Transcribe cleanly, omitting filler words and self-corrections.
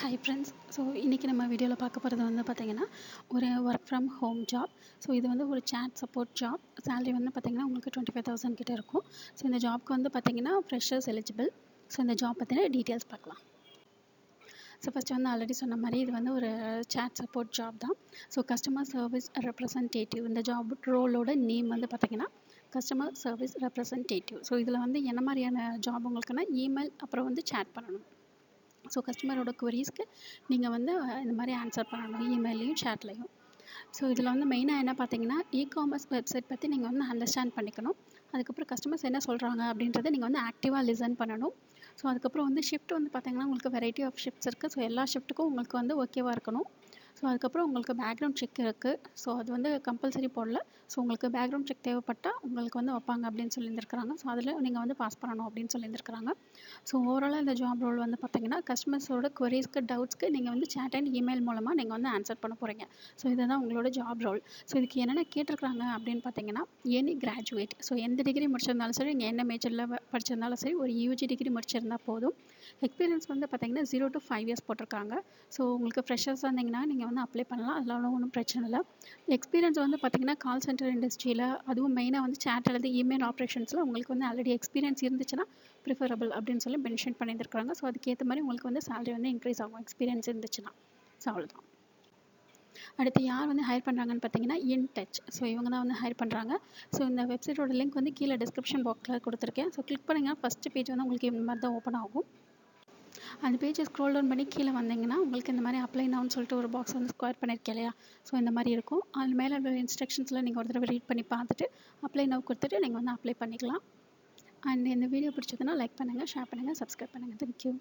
Hi friends. So இன்றைக்கி நம்ம வீடியோவில் பார்க்க போகிறது வந்து பார்த்திங்கன்னா ஒரு work from home job. So இது வந்து ஒரு சேட் சப்போர்ட் ஜாப். சேலரி வந்து பார்த்திங்கன்னா உங்களுக்கு 25,000 கிட்ட இருக்கும். ஸோ இந்த ஜாப்க்கு வந்து பார்த்திங்கன்னா ஃப்ரெஷர்ஸ் எலிஜிபிள். ஸோ இந்த ஜாப் பற்றின டீட்டெயில்ஸ் பார்க்கலாம். ஸோ ஃபஸ்ட்டு வந்து ஆல்ரெடி சொன்ன மாதிரி இது வந்து ஒரு சேட் சப்போர்ட் ஜாப் தான். ஸோ கஸ்டமர் சர்வீஸ் ரெப்ரசன்டேட்டிவ் இந்த ஜாப் ரோலோட நேம் வந்து பார்த்திங்கன்னா கஸ்டமர் சர்வீஸ் ரெப்ரசன்டேட்டிவ். ஸோ இதில் வந்து என்ன மாதிரியான ஜாப் உங்களுக்குன்னா இமெயில் அப்புறம் வந்து சேட் பண்ணணும். ஸோ கஸ்டமரோட குவரிஸ்க்கு நீங்கள் வந்து இந்த மாதிரி ஆன்சர் பண்ணணும் இமெயிலையும் சேட்லையும். ஸோ இதில் வந்து மெயினாக என்ன பார்த்தீங்கன்னா இ-காமர்ஸ் வெப்சைட் பற்றி நீங்கள் வந்து அண்டர்ஸ்டாண்ட் பண்ணிக்கணும். அதுக்கப்புறம் கஸ்டமர்ஸ் என்ன சொல்கிறாங்க அப்படின்றத நீங்கள் வந்து ஆக்டிவாக லிசன் பண்ணணும். ஸோ அதுக்கப்புறம் வந்து ஷிஃப்ட் வந்து பார்த்திங்கன்னா உங்களுக்கு வெரைட்டி ஆஃப் ஷிஃப்ட்ஸ் இருக்குது. ஸோ எல்லா ஷிஃப்ட்டுக்கும் உங்களுக்கு வந்து ஓகேவாக இருக்கணும். ஸோ அதுக்கப்புறம் உங்களுக்கு பேக்ரவுண்ட் செக் இருக்குது. ஸோ அது வந்து கம்பல்சரி போடல. ஸோ உங்களுக்கு பேக்ரவுண்ட் செக் தேவைப்பட்டால் உங்களுக்கு வந்து வைப்பாங்க அப்படின்னு சொல்லியிருந்துருக்காங்க. ஸோ அதில் நீங்கள் வந்து பாஸ் பண்ணணும் அப்படின்னு சொல்லியிருந்துருக்காங்க. ஸோ ஓவராலாக இந்த ஜாப் ரோல் வந்து பார்த்திங்கன்னா கஸ்டமர்ஸோட குவரிஸ்க்கு டவுட்ஸ்க்கு நீங்கள் வந்து சேட் அண்ட் இமெயில் மூலமாக நீங்கள் வந்து ஆன்சர் பண்ண போகிறீங்க. ஸோ இதுதான் உங்களோட ஜாப் ரோல். ஸோ இதுக்கு என்னென்ன கேட்டிருக்காங்க அப்படின்னு பார்த்தீங்கன்னா எனி கிராஜுவேட். ஸோ எந்த டிகிரி முடிச்சிருந்தாலும் சரி, நீங்கள் என்ன மேஜரில் படிச்சிருந்தாலும் சரி, ஒரு யூஜி டிகிரி முடிச்சிருந்தால் போதும். எக்ஸ்பீரியன்ஸ் வந்து பார்த்திங்கன்னா 0 to 5 years போட்டிருக்காங்க. ஸோ உங்களுக்கு ஃப்ரெஷர்ஸாக இருந்தீங்கன்னா நீங்கள் வந்து அப்ளை பண்ணலாம். அதெல்லாம் ஒன்றும் பிரச்சனை இல்லை. எக்ஸ்பீரியன்ஸ் வந்து பார்த்திங்கன்னா கால் சென்டர் இண்டஸ்ட்ரியில், அதுவும் மெயினாக வந்து சேட் அல்லது இமெயில் ஆப்ரேஷன்ஸில் உங்களுக்கு வந்து ஆல்ரெடி எக்ஸ்பீரியன்ஸ் இருந்துச்சுன்னா ப்ரிஃபரபிள் அப்படின்னு சொல்லி மென்ஷன் பண்ணியிருக்காங்க. ஸோ அதுக்கேற்ற மாதிரி உங்களுக்கு வந்து சேலரி வந்து இன்க்ரீஸ் ஆகும் எக்ஸ்பீரியன்ஸ் இருந்துச்சுன்னா. ஸோ அவ்வளோதான். அடுத்து யார் வந்து ஹையர் பண்ணுறாங்கன்னு பார்த்தீங்கன்னா இன்டச். ஸோ இவங்க தான் வந்து ஹையர் பண்ணுறாங்க. ஸோ இந்த வெப்சைட்டோட லிங்க் வந்து கீழே டிஸ்கிரிப்ஷன் பாக்ஸில் கொடுத்துருக்கேன். ஸோ கிளிக் பண்ணிங்கன்னா ஃபஸ்ட்டு பேஜ் வந்து உங்களுக்கு இந்த மாதிரி தான் ஓப்பன் ஆகும். அந்த பேஜை ஸ்க்ரோல் டவுன் பண்ணி கீழே வந்தீங்கன்னா உங்களுக்கு இந்த மாதிரி அப்ளை நவுன்னு சொல்லிட்டு ஒரு பாக்ஸ் வந்து ஸ்கொயர் பண்ணியிருக்கேன் இல்லையா. ஸோ இந்த மாதிரி இருக்கும். அது மேலே உள்ள இன்ஸ்ட்ரக்ஷன்ஸில் நீங்கள் ஒரு தடவை ரீட் பண்ணி பார்த்துட்டு அப்ளை நவ் கொடுத்துட்டு நீங்கள் வந்து அப்ளை பண்ணிக்கலாம். அண்ட் இந்த வீடியோ பிடிச்சதுன்னா லைக் பண்ணுங்கள், ஷேர் பண்ணுங்கள், சப்ஸ்கிரைப் பண்ணுங்கள். தேங்க்யூ.